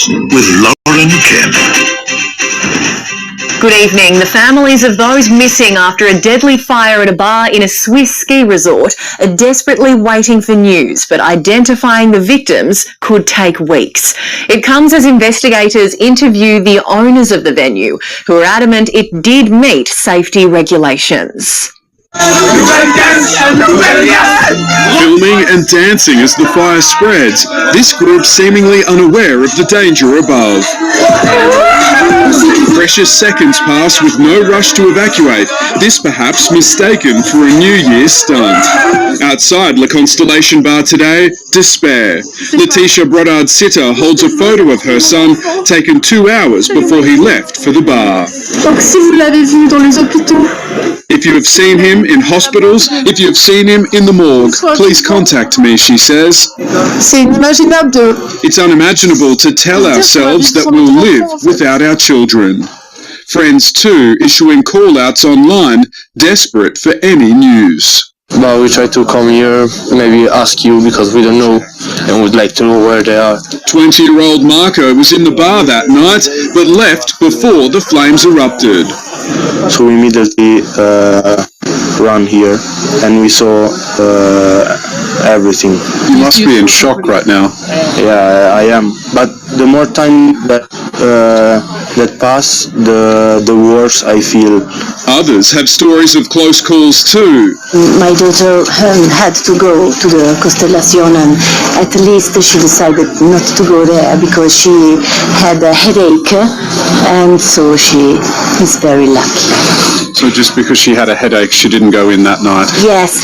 with Lauren Kempe. Good evening. The families of those missing after a deadly fire at a bar in a Swiss ski resort are desperately waiting for news, but identifying the victims could take weeks. It comes as investigators interview the owners of the venue, who are adamant it did meet safety regulations. Filming and dancing as the fire spreads, this group seemingly unaware of the danger above. Precious seconds pass with no rush to evacuate, this perhaps mistaken for a New Year's stunt. Outside La Constellation Bar today, despair. Letitia Brodard-Sitter holds a photo of her son taken 2 hours before he left for the bar. Donc si vous l'avez vu dans les hôpitaux, if you have seen him in hospitals, if you have seen him in the morgue, please contact me, she says. c'est inimaginable de... It's unimaginable to tell ourselves that we'll live without our children. Friends too issuing call-outs online, desperate for any news. But we try to come here, maybe ask you because we don't know and would like to know where they are. 20-year-old Marco was in the bar that night, but left before the flames erupted. So we immediately ran here and we saw everything. You must be in shock right now. Yeah, I am. But the more time that pass, the worse I feel. Others have stories of close calls too. My daughter had to go to the Constellation, and at least she decided not to go there because she had a headache, and so she is very lucky. So just because she had a headache, she didn't go in that night? Yes,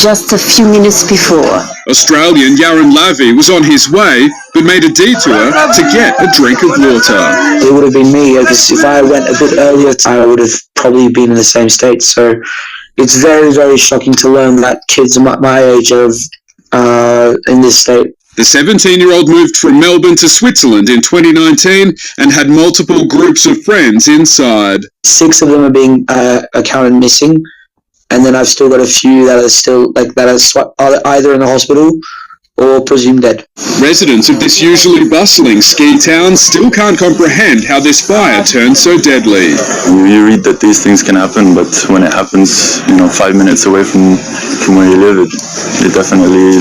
just a few minutes before. Australian Yaron Lavie was on his way, but made a detour to get a drink of water. It would have been me, because if I went a bit earlier, I would have probably been in the same state. So it's very, very shocking to learn that kids my age are in this state. The 17-year-old moved from Melbourne to Switzerland in 2019 and had multiple groups of friends inside. 6 of them are being accounted missing, and then I've still got a few that are still either in the hospital or presumed dead. Residents of this usually bustling ski town still can't comprehend how this fire turned so deadly. You read that these things can happen, but when it happens, 5 minutes away from where you live, it definitely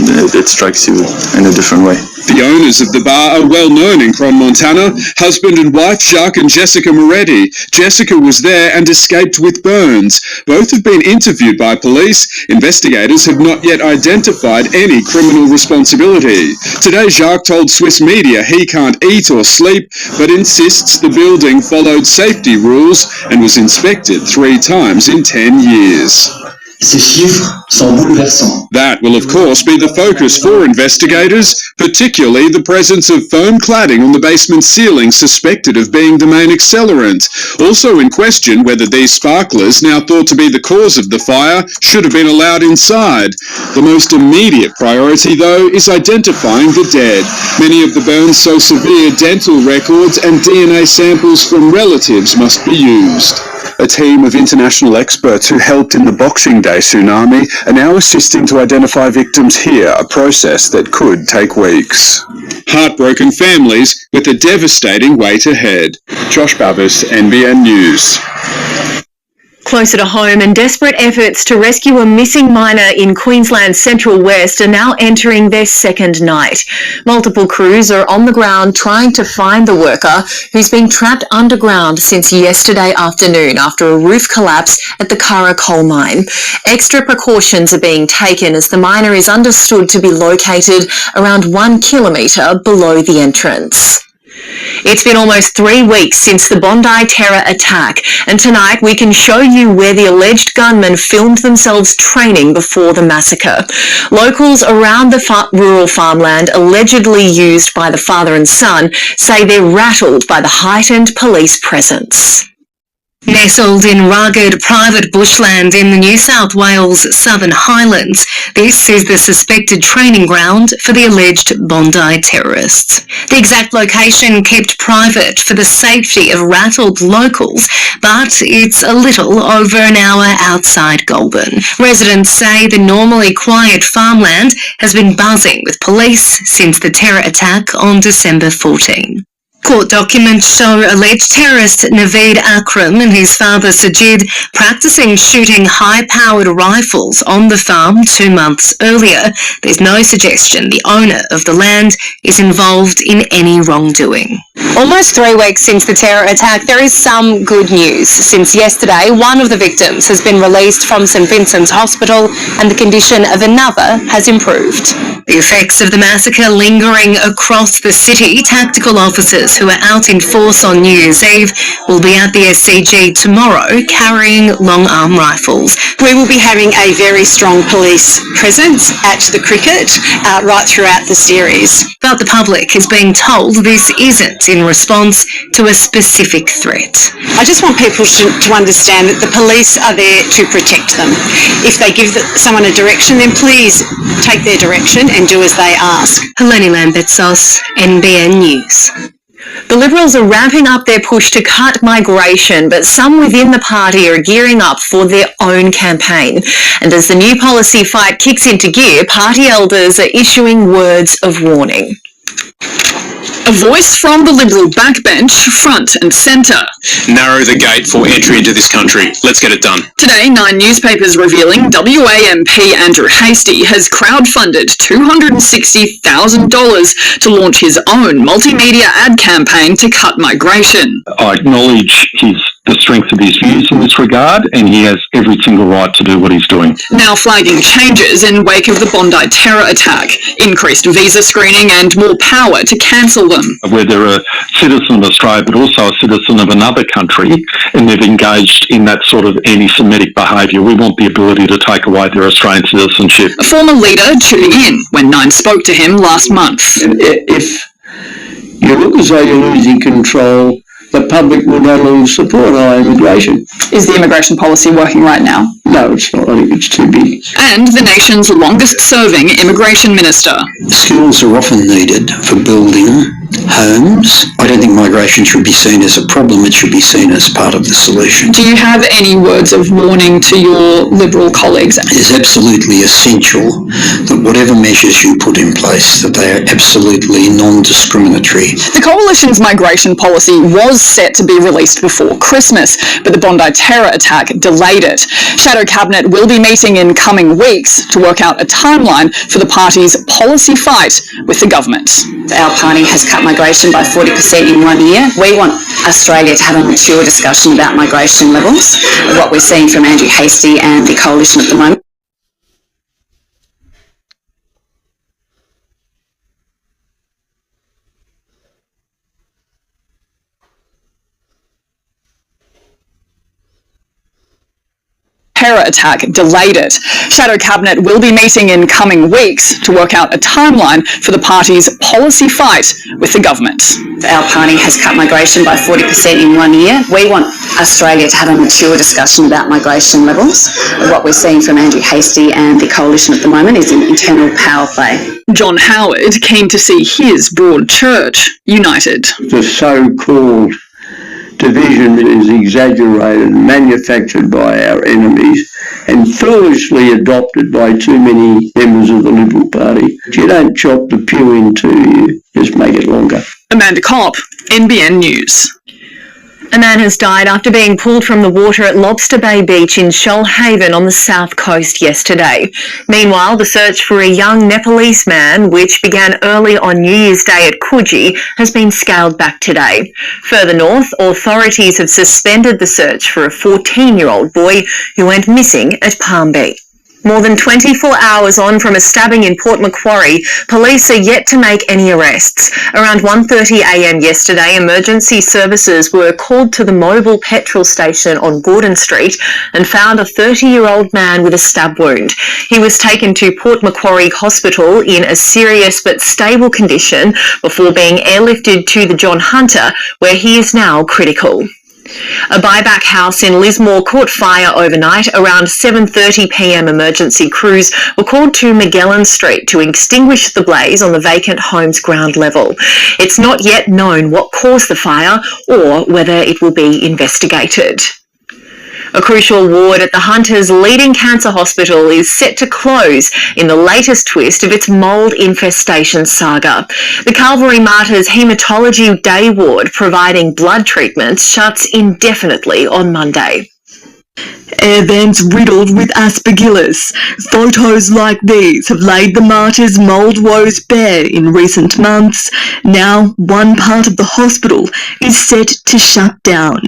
strikes you in a different way. The owners of the bar are well known in Cron, Montana. Husband and wife Jacques and Jessica Moretti. Jessica was there and escaped with burns. Both have been interviewed by police. Investigators have not yet identified any criminal responsibility. Today Jacques told Swiss media he can't eat or sleep, but insists the building followed safety rules and was inspected 3 times in 10 years. Ces chiffres sont bouleversants. That will of course be the focus for investigators, particularly the presence of foam cladding on the basement ceiling suspected of being the main accelerant. Also in question whether these sparklers, now thought to be the cause of the fire, should have been allowed inside. The most immediate priority though is identifying the dead. Many of the burns so severe dental records and DNA samples from relatives must be used. A team of international experts who helped in the Boxing Day tsunami are now assisting to identify victims here, a process that could take weeks. Heartbroken families with a devastating wait ahead. Josh Babbis, NBN News. Closer to home, and desperate efforts to rescue a missing miner in Queensland's Central West are now entering their second night. Multiple crews are on the ground trying to find the worker who's been trapped underground since yesterday afternoon after a roof collapse at the Curragh coal mine. Extra precautions are being taken as the miner is understood to be located around 1 kilometre below the entrance. It's been almost 3 weeks since the Bondi terror attack, and tonight we can show you where the alleged gunmen filmed themselves training before the massacre. Locals around the rural farmland allegedly used by the father and son say they're rattled by the heightened police presence. Nestled in rugged private bushland in the New South Wales Southern Highlands, this is the suspected training ground for the alleged Bondi terrorists. The exact location kept private for the safety of rattled locals, but it's a little over an hour outside Goulburn. Residents say the normally quiet farmland has been buzzing with police since the terror attack on December 14. Court documents show alleged terrorist Naveed Akram and his father Sajid practicing shooting high-powered rifles on the farm 2 months earlier. There's no suggestion the owner of the land is involved in any wrongdoing. Almost 3 weeks since the terror attack, there is some good news. Since yesterday, one of the victims has been released from St Vincent's Hospital and the condition of another has improved. The effects of the massacre lingering across the city, tactical officers who are out in force on New Year's Eve will be at the SCG tomorrow carrying long-arm rifles. We will be having a very strong police presence at the cricket right throughout the series. But the public is being told this isn't in response to a specific threat. I just want people to understand that the police are there to protect them. If they give someone a direction, then please take their direction and do as they ask. Helene Lambertsos, NBN News. The Liberals are ramping up their push to cut migration, but some within the party are gearing up for their own campaign. And as the new policy fight kicks into gear, party elders are issuing words of warning. A voice from the Liberal backbench, front and centre. Narrow the gate for entry into this country. Let's get it done. Today, 9 newspapers revealing WA MP Andrew Hastie has crowdfunded $260,000 to launch his own multimedia ad campaign to cut migration. I acknowledge the strength of his views in this regard, and he has every single right to do what he's doing. Now flagging changes in wake of the Bondi terror attack, increased visa screening and more power to cancel them. Whether a citizen of Australia but also a citizen of another country and they've engaged in that sort of anti-Semitic behaviour, we want the ability to take away their Australian citizenship. A former leader tuning in when Nine spoke to him last month. If you look as though you're losing control, the public will not lose support on immigration. Is the immigration policy working right now? No, it's not. I think it's too big. And the nation's longest-serving immigration minister. Skills are often needed for building homes. I don't think migration should be seen as a problem. It should be seen as part of the solution. Do you have any words of warning to your Liberal colleagues? It is absolutely essential that whatever measures you put in place, that they are absolutely non-discriminatory. The Coalition's migration policy was set to be released before Christmas, but the Bondi terror attack delayed it. Shadow Cabinet will be meeting in coming weeks to work out a timeline for the party's policy fight with the government. Our party has cut migration by 40% in 1 year. We want Australia to have a mature discussion about migration levels, what we're seeing from Andrew Hastie and the Coalition at the moment. Terror attack delayed it. Shadow Cabinet will be meeting in coming weeks to work out a timeline for the party's policy fight with the government. Our party has cut migration by 40% in 1 year. We want Australia to have a mature discussion about migration levels. What we're seeing from Andrew Hastie and the Coalition at the moment is an internal power play. John Howard keen to see his broad church united. The so-called division is exaggerated, manufactured by our enemies, and foolishly adopted by too many members of the Liberal Party. You don't chop the pew in two, you just make it longer. Amanda Kopp, NBN News. A man has died after being pulled from the water at Lobster Bay Beach in Shoalhaven on the south coast yesterday. Meanwhile, the search for a young Nepalese man, which began early on New Year's Day at Coogee, has been scaled back today. Further north, authorities have suspended the search for a 14-year-old boy who went missing at Palm Beach. More than 24 hours on from a stabbing in Port Macquarie, police are yet to make any arrests. Around 1:30 a.m. yesterday, emergency services were called to the mobile petrol station on Gordon Street and found a 30-year-old man with a stab wound. He was taken to Port Macquarie Hospital in a serious but stable condition before being airlifted to the John Hunter, where he is now critical. A buyback house in Lismore caught fire overnight. Around 7:30 p.m. emergency crews were called to Magellan Street to extinguish the blaze on the vacant home's ground level. It's not yet known what caused the fire or whether it will be investigated. A crucial ward at the Hunter's leading cancer hospital is set to close in the latest twist of its mould infestation saga. The Calvary Martyrs Haematology Day Ward, providing blood treatments, shuts indefinitely on Monday. Air vents riddled with aspergillus. Photos like these have laid the Martyrs' mould woes bare in recent months. Now, one part of the hospital is set to shut down.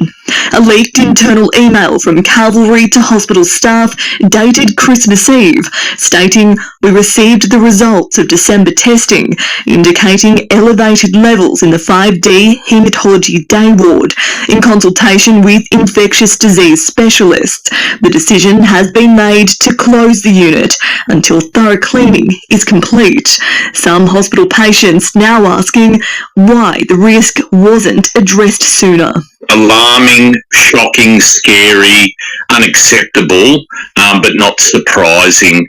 A leaked internal email from Calvary to hospital staff dated Christmas Eve, stating, "We received the results of December testing, indicating elevated levels in the 5D Haematology Day Ward. In consultation with infectious disease specialists, the decision has been made to close the unit until thorough cleaning is complete." Some hospital patients now asking why the risk wasn't addressed sooner. Alarming, shocking, scary, unacceptable, but not surprising.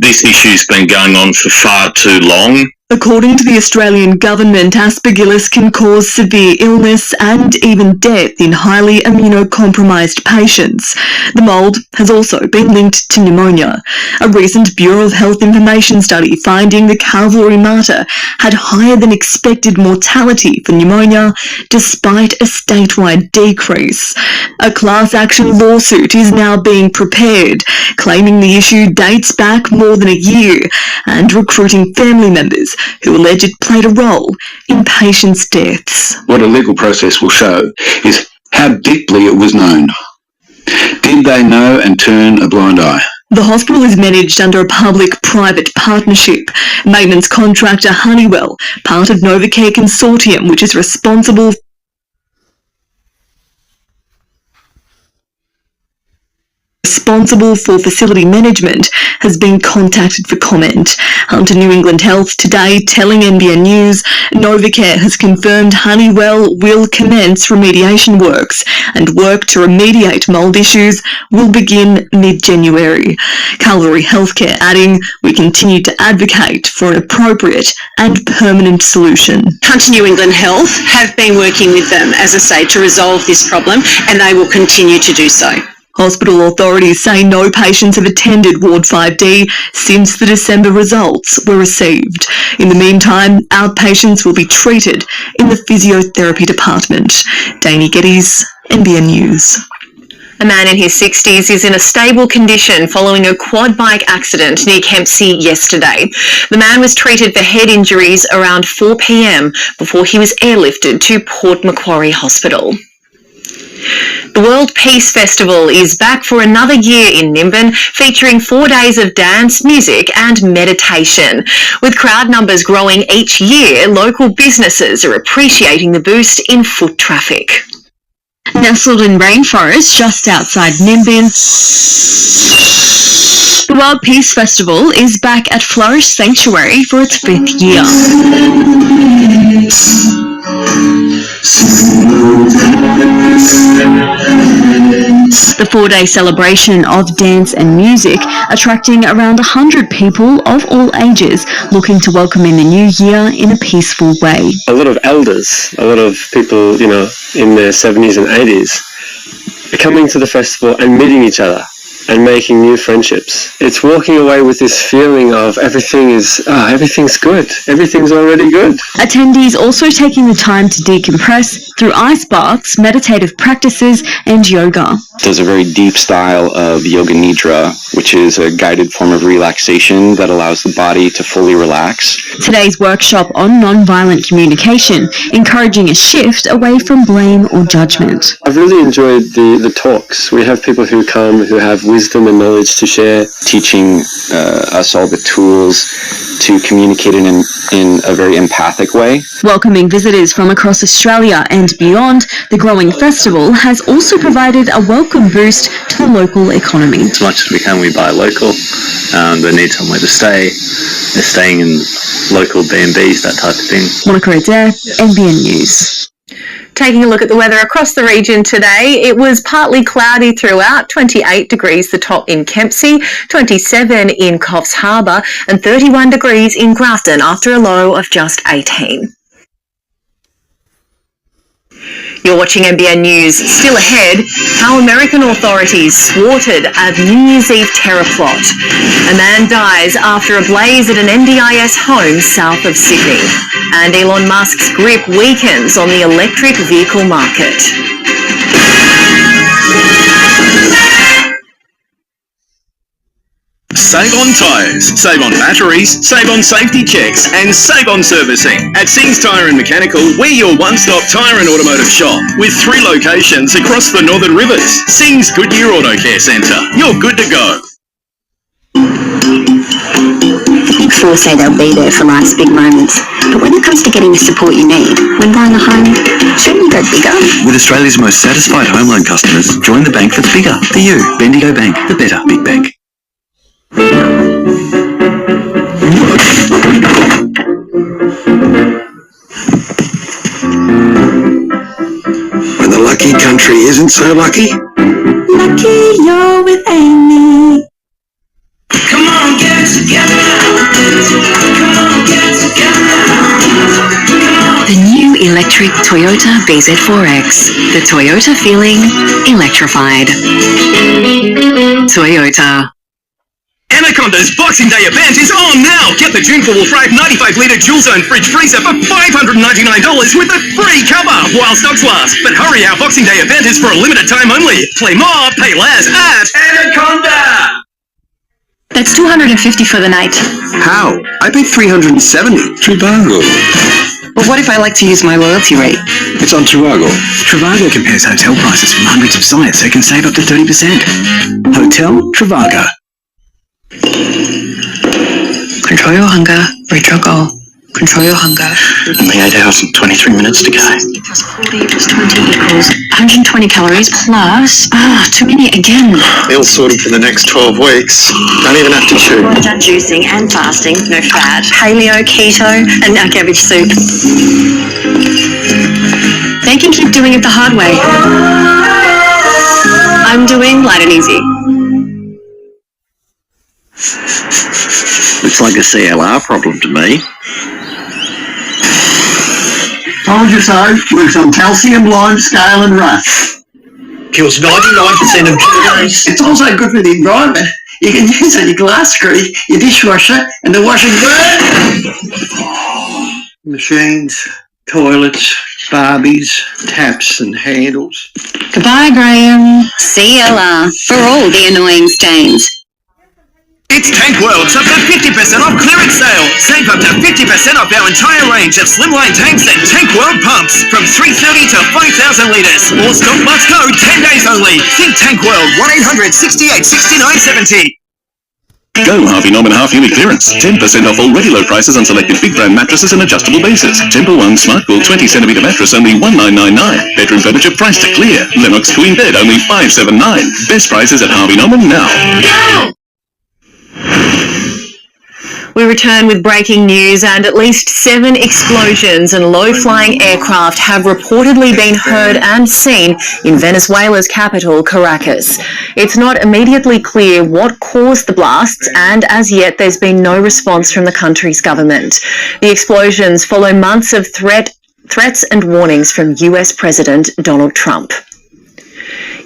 This issue's been going on for far too long. According to the Australian government, aspergillus can cause severe illness and even death in highly immunocompromised patients. The mould has also been linked to pneumonia. A recent Bureau of Health information study finding the Calvary Martyr had higher than expected mortality for pneumonia despite a statewide decrease. A class action lawsuit is now being prepared, claiming the issue dates back more than a year and recruiting family members who allege it played a role in patients' deaths. What a legal process will show is how deeply it was known. Did they know and turn a blind eye? The hospital is managed under a public-private partnership. Maintenance contractor Honeywell, part of Novacare Consortium, which is responsible for facility management, has been contacted for comment. Hunter New England Health today telling NBN News Novacare has confirmed Honeywell will commence remediation works and work to remediate mould issues will begin mid-January. Calvary Healthcare adding, "We continue to advocate for an appropriate and permanent solution." Hunter New England Health have been working with them, as I say, to resolve this problem, and they will continue to do so. Hospital authorities say no patients have attended Ward 5D since the December results were received. In the meantime, outpatients will be treated in the physiotherapy department. Danny Geddes, NBN News. A man in his 60s is in a stable condition following a quad bike accident near Kempsey yesterday. The man was treated for head injuries around 4 p.m. before he was airlifted to Port Macquarie Hospital. The World Peace Festival is back for another year in Nimbin, featuring 4 days of dance, music and meditation. With crowd numbers growing each year, local businesses are appreciating the boost in foot traffic. Nestled in rainforest just outside Nimbin, the World Peace Festival is back at Flourish Sanctuary for its 5th year. The 4-day celebration of dance and music, attracting around 100 people of all ages looking to welcome in the new year in a peaceful way. A lot of elders, a lot of people, in their 70s and 80s, are coming to the festival and meeting each other and making new friendships. It's walking away with this feeling of everything's good, everything's already good. Attendees also taking the time to decompress through ice baths, meditative practices and yoga. There's a very deep style of yoga nidra, which is a guided form of relaxation that allows the body to fully relax. Today's workshop on non-violent communication, encouraging a shift away from blame or judgment. I've really enjoyed the talks. We have people who come who have wisdom and knowledge to share. Teaching us all the tools to communicate in a very empathic way. Welcoming visitors from across Australia and beyond, the growing festival has also provided a welcome boost to the local economy. As much as we can, we buy local. They need somewhere to stay. They're staying in local B&Bs, that type of thing. Monica Adair, NBN News. Taking a look at the weather across the region today, it was partly cloudy throughout, 28 degrees the top in Kempsey, 27 in Coffs Harbour and 31 degrees in Grafton after a low of just 18. You're watching NBN News. Still ahead, how American authorities thwarted a New Year's Eve terror plot. A man dies after a blaze at an NDIS home south of Sydney. And Elon Musk's grip weakens on the electric vehicle market. Save on tyres, save on batteries, save on safety checks, and save on servicing. At Sings Tyre and Mechanical, we're your one-stop tyre and automotive shop with 3 locations across the Northern Rivers. Sings Goodyear Auto Care Centre. You're good to go. The Big Four say they'll be there for life's big moments, but when it comes to getting the support you need when buying a home, shouldn't you go bigger? With Australia's most satisfied home loan customers, join the bank that's bigger for you. Bendigo Bank, the better big bank. When the lucky country isn't so lucky. Lucky you're with Amy. Come on, get it together now. Come on, get it together now. The new electric Toyota BZ4X. The Toyota feeling electrified. Toyota. Anaconda's Boxing Day event is on now. Get the June 4-Wheel Drive 95-litre dual zone fridge freezer for $599 with a free cover while stocks last. But hurry, our Boxing Day event is for a limited time only. Play more, pay less at Anaconda. That's $250 for the night. How? I paid $370. Trivago. But what if I like to use my loyalty rate? It's on Trivago. Trivago compares hotel prices from hundreds of sites so you can save up to 30%. Hotel Trivago. Control your hunger, reach your goal. Control your hunger. Only 8 hours and 23 minutes to go. 60 plus 40 plus 20 equals 120 calories plus... too many again. Meal sorted for the next 12 weeks. Don't even have to chew. I've done juicing and fasting, no fat, paleo, keto, and now cabbage soup. They can keep doing it the hard way. I'm doing light and easy. Looks like a CLR problem to me. Told you so. Works on calcium, lime, scale and rust. Kills 99% of germs. It's also good for the environment. You can use it in your glass screw, your dishwasher and the washing machines, toilets, Barbies, taps and handles. Goodbye, Graham. CLR for all the annoying stains. It's Tank World's up to 50% off clearance sale. Save up to 50% off our entire range of slimline tanks and Tank World pumps from 330 to 5,000 litres. All stock must go 10 days only. Think Tank World, 1-800-68-69-70. Go Harvey Norman half-yearly clearance. 10% off all ready low prices on selected big brand mattresses and adjustable bases. Temple One Smart Cool 20cm mattress only $1,999. Bedroom furniture priced to clear. Lennox Queen Bed only $579. Best prices at Harvey Norman now. Go! We return with breaking news, and at least 7 explosions and low-flying aircraft have reportedly been heard and seen in Venezuela's capital, Caracas. It's not immediately clear what caused the blasts, and as yet there's been no response from the country's government. The explosions follow months of threats and warnings from US President Donald Trump.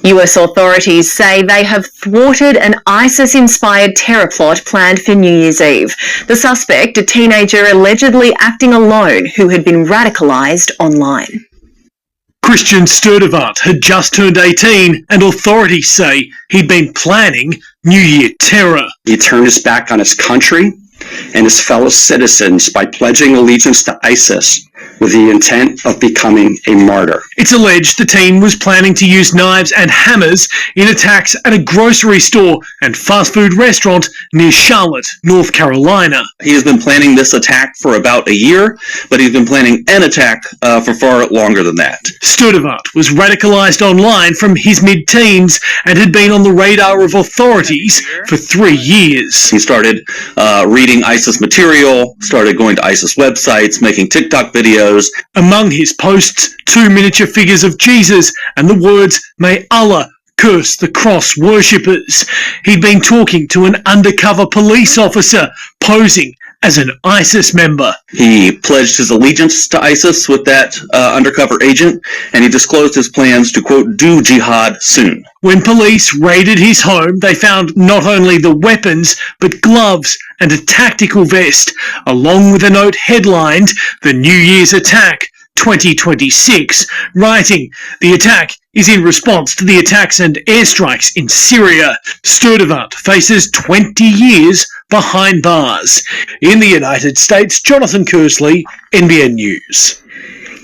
US authorities say they have thwarted an ISIS-inspired terror plot planned for New Year's Eve. The suspect, a teenager allegedly acting alone who had been radicalised online. Christian Sturdivant had just turned 18 and authorities say he'd been planning New Year terror. He turned his back on his country and his fellow citizens by pledging allegiance to ISIS with the intent of becoming a martyr. It's alleged the teen was planning to use knives and hammers in attacks at a grocery store and fast food restaurant near Charlotte, North Carolina. He has been planning this attack for about a year, but he's been planning an attack for far longer than that. Sturdivant was radicalised online from his mid-teens and had been on the radar of authorities for 3 years. He started reading ISIS material, started going to ISIS websites, making making TikTok videos. Among his posts, 2 miniature figures of Jesus and the words, "May Allah curse the cross worshippers." He'd been talking to an undercover police officer posing as an ISIS member. He pledged his allegiance to ISIS with that undercover agent, and he disclosed his plans to, quote, do jihad soon. When police raided his home, they found not only the weapons, but gloves and a tactical vest, along with a note headlined, "The New Year's Attack 2026, writing, "The attack is in response to the attacks and airstrikes in Syria. Sturdivant faces 20 years behind bars." In the United States, Jonathan Kersley, NBN News.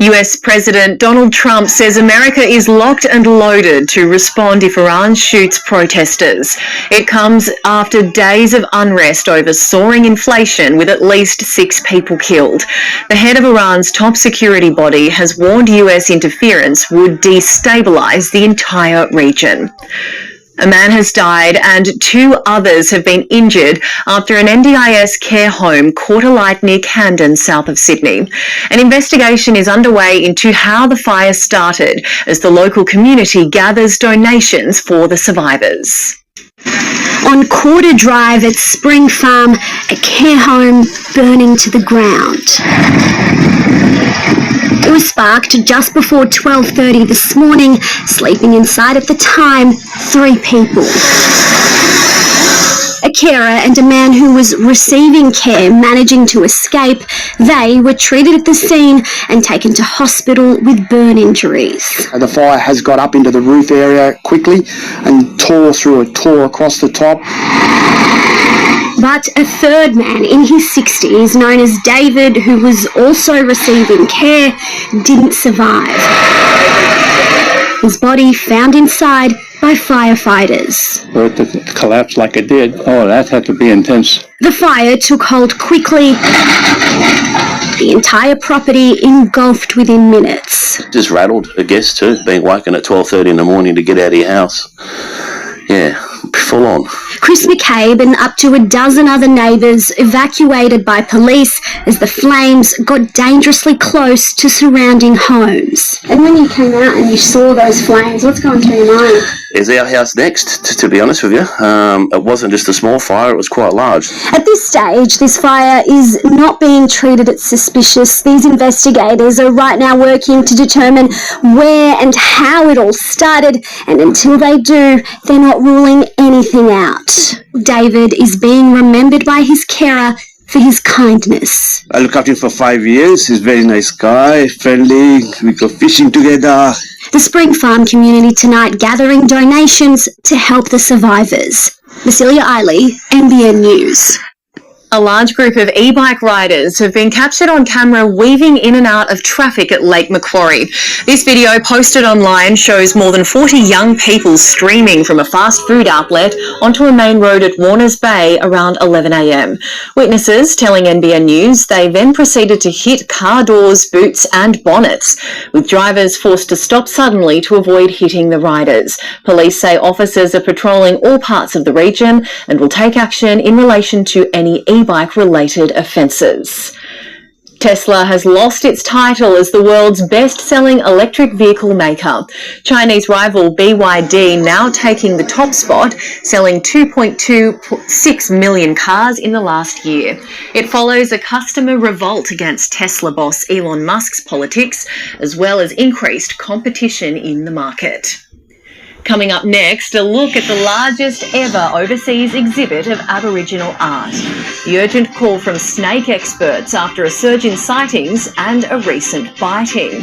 US President Donald Trump says America is locked and loaded to respond if Iran shoots protesters. It comes after days of unrest over soaring inflation, with at least 6 people killed. The head of Iran's top security body has warned US interference would destabilise the entire region. A man has died and 2 others have been injured after an NDIS care home caught alight near Camden, south of Sydney. An investigation is underway into how the fire started as the local community gathers donations for the survivors. On Quarter Drive at Spring Farm, a care home burning to the ground. It was sparked just before 12:30 this morning. Sleeping inside at the time, 3 people. A carer and a man who was receiving care managing to escape. They were treated at the scene and taken to hospital with burn injuries. The fire has got up into the roof area quickly and tore across the top. But a third man in his 60s, known as David, who was also receiving care, didn't survive. His body found inside by firefighters. For it to collapse like it did, that had to be intense. The fire took hold quickly. The entire property engulfed within minutes. Just rattled, I guess, too, being woken at 12:30 in the morning to get out of your house. Yeah, full on. Chris McCabe and up to a dozen other neighbours evacuated by police as the flames got dangerously close to surrounding homes. And when you came out and you saw those flames, what's going through your mind? Is our house next, to be honest with you? It wasn't just a small fire, it was quite large. At this stage, this fire is not being treated as suspicious. These investigators are right now working to determine where and how it all started, and until they do, they're not ruling anything out. David is being remembered by his carer for his kindness. I looked after him for 5 years. He's a very nice guy, friendly. We go fishing together. The Spring Farm community tonight gathering donations to help the survivors. Vassilia Eiley, NBN News. A large group of e-bike riders have been captured on camera weaving in and out of traffic at Lake Macquarie. This video posted online shows more than 40 young people streaming from a fast food outlet onto a main road at Warners Bay around 11 a.m. Witnesses telling NBN News they then proceeded to hit car doors, boots and bonnets, with drivers forced to stop suddenly to avoid hitting the riders. Police say officers are patrolling all parts of the region and will take action in relation to any e-bike related offences. Tesla has lost its title as the world's best-selling electric vehicle maker. Chinese rival BYD now taking the top spot, selling 2.26 million cars in the last year. It follows a customer revolt against Tesla boss Elon Musk's politics, as well as increased competition in the market. Coming up next, a look at the largest ever overseas exhibit of Aboriginal art. The urgent call from snake experts after a surge in sightings and a recent biting.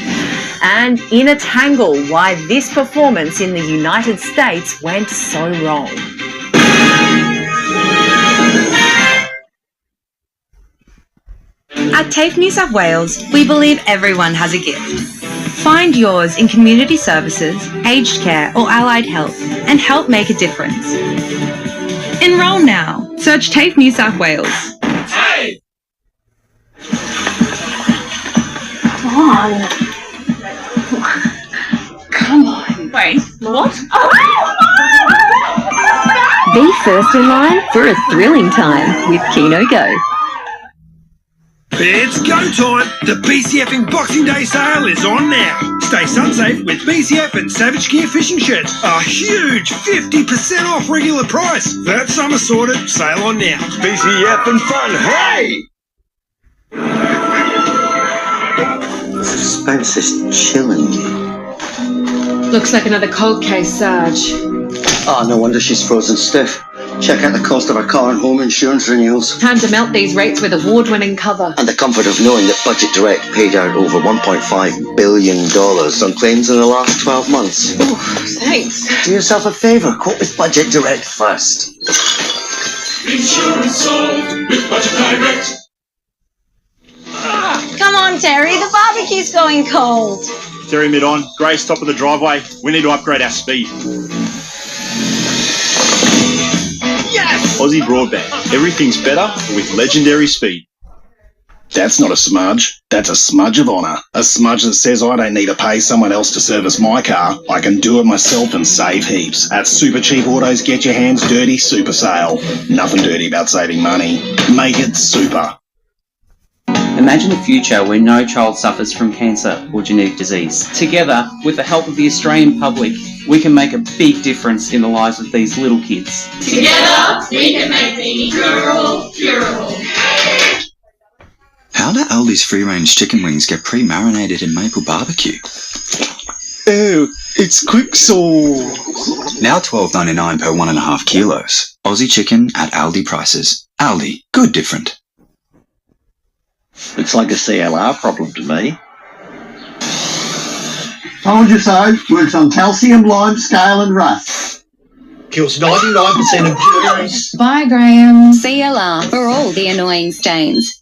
And in a tangle, why this performance in the United States went so wrong. At TAFE New South Wales, we believe everyone has a gift. Find yours in community services, aged care or allied health and help make a difference. Enrol now. Search TAFE New South Wales. Hey! Come on. Come on. Wait, what? Be first in line for a thrilling time with Keno Go. It's go time! The BCF in Boxing Day sale is on now. Stay sun safe with BCF and Savage Gear fishing shirts. A huge 50% off regular price. That summer sorted, sale on now. BCF and fun, hey! The suspense is chilling me. Looks like another cold case, Sarge. Oh, no wonder she's frozen stiff. Check out the cost of her car and home insurance renewals. Time to melt these rates with award-winning cover. And the comfort of knowing that Budget Direct paid out over $1.5 billion on claims in the last 12 months. Oh, thanks. Do yourself a favour, quote with Budget Direct first. Insurance sold with Budget Direct. Come on, Terry, the barbecue's going cold. Terry mid-on, Grace top of the driveway. We need to upgrade our speed. Yes! Aussie Broadband. Everything's better with legendary speed. That's not a smudge. That's a smudge of honour. A smudge that says I don't need to pay someone else to service my car. I can do it myself and save heaps. At Super Cheap Autos, get your hands dirty super sale. Nothing dirty about saving money. Make it super. Imagine a future where no child suffers from cancer or genetic disease. Together, with the help of the Australian public, we can make a big difference in the lives of these little kids. Together, we can make the curable. How do Aldi's free-range chicken wings get pre-marinated in maple barbecue? Ew, it's quick sauce. Now $12.99 per 1.5 kilos. Aussie chicken at Aldi prices. Aldi, good different. Looks like a CLR problem to me. Told you so. Works on calcium, lime, scale and rust. Kills 99% of germs. Bye, Graham. CLR for all the annoying stains.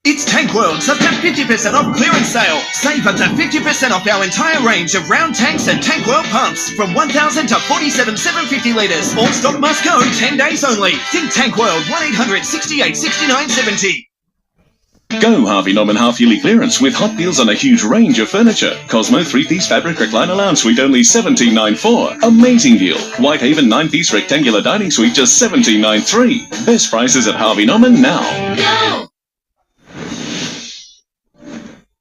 It's Tank World's up to 50% off clearance sale. Save up to 50% off our entire range of round tanks and Tank World pumps from 1,000 to 47,750 litres. All stock must go 10 days only. Think Tank World 1-800-68-69-70. Go Harvey Norman half-yearly clearance with hot deals on a huge range of furniture. Cosmo 3-piece fabric recliner lounge suite only $17.94. Amazing deal. Whitehaven 9-piece rectangular dining suite just $17.93. Best prices at Harvey Norman now. Go!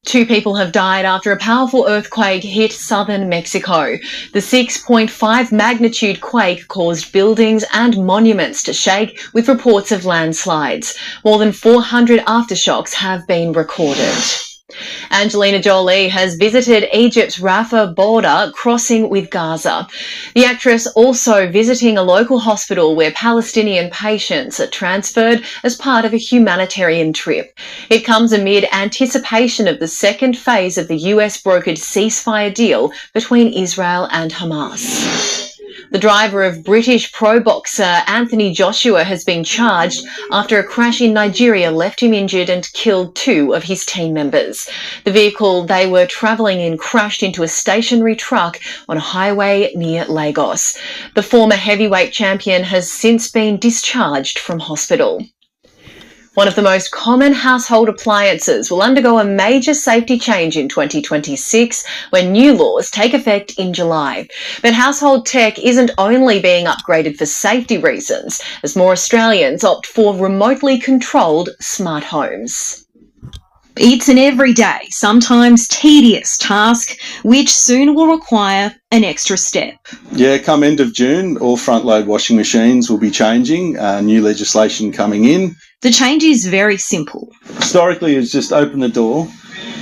2 people have died after a powerful earthquake hit southern Mexico. The 6.5 magnitude quake caused buildings and monuments to shake, with reports of landslides. More than 400 aftershocks have been recorded. Angelina Jolie has visited Egypt's Rafah border crossing with Gaza. The actress also visiting a local hospital where Palestinian patients are transferred as part of a humanitarian trip. It comes amid anticipation of the second phase of the US brokered ceasefire deal between Israel and Hamas. The driver of British pro boxer Anthony Joshua has been charged after a crash in Nigeria left him injured and killed 2 of his team members. The vehicle they were travelling in crashed into a stationary truck on a highway near Lagos. The former heavyweight champion has since been discharged from hospital. One of the most common household appliances will undergo a major safety change in 2026 when new laws take effect in July. But household tech isn't only being upgraded for safety reasons, as more Australians opt for remotely controlled smart homes. It's an everyday, sometimes tedious task, which soon will require an extra step. Yeah, come end of June, all front-load washing machines will be changing, new legislation coming in. The change is very simple. Historically, it's just open the door,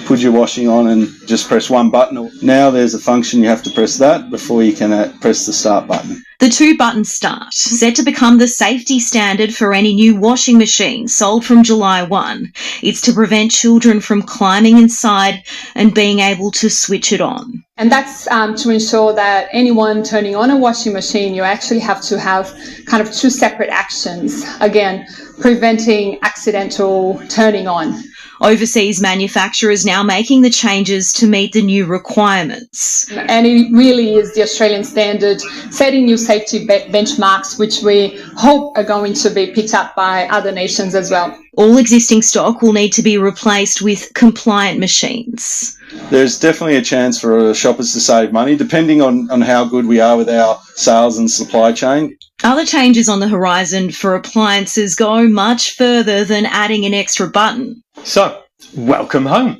put your washing on and just press one button. Now there's a function you have to press that before you can press the start button. The 2-button start, set to become the safety standard for any new washing machine sold from July 1. It's to prevent children from climbing inside and being able to switch it on. And that's to ensure that anyone turning on a washing machine, you actually have to have kind of 2 separate actions. Again, preventing accidental turning on. Overseas manufacturers now making the changes to meet the new requirements. And it really is the Australian standard, setting new safety benchmarks, which we hope are going to be picked up by other nations as well. All existing stock will need to be replaced with compliant machines. There's definitely a chance for shoppers to save money, depending on how good we are with our sales and supply chain. Other changes on the horizon for appliances go much further than adding an extra button. So, welcome home.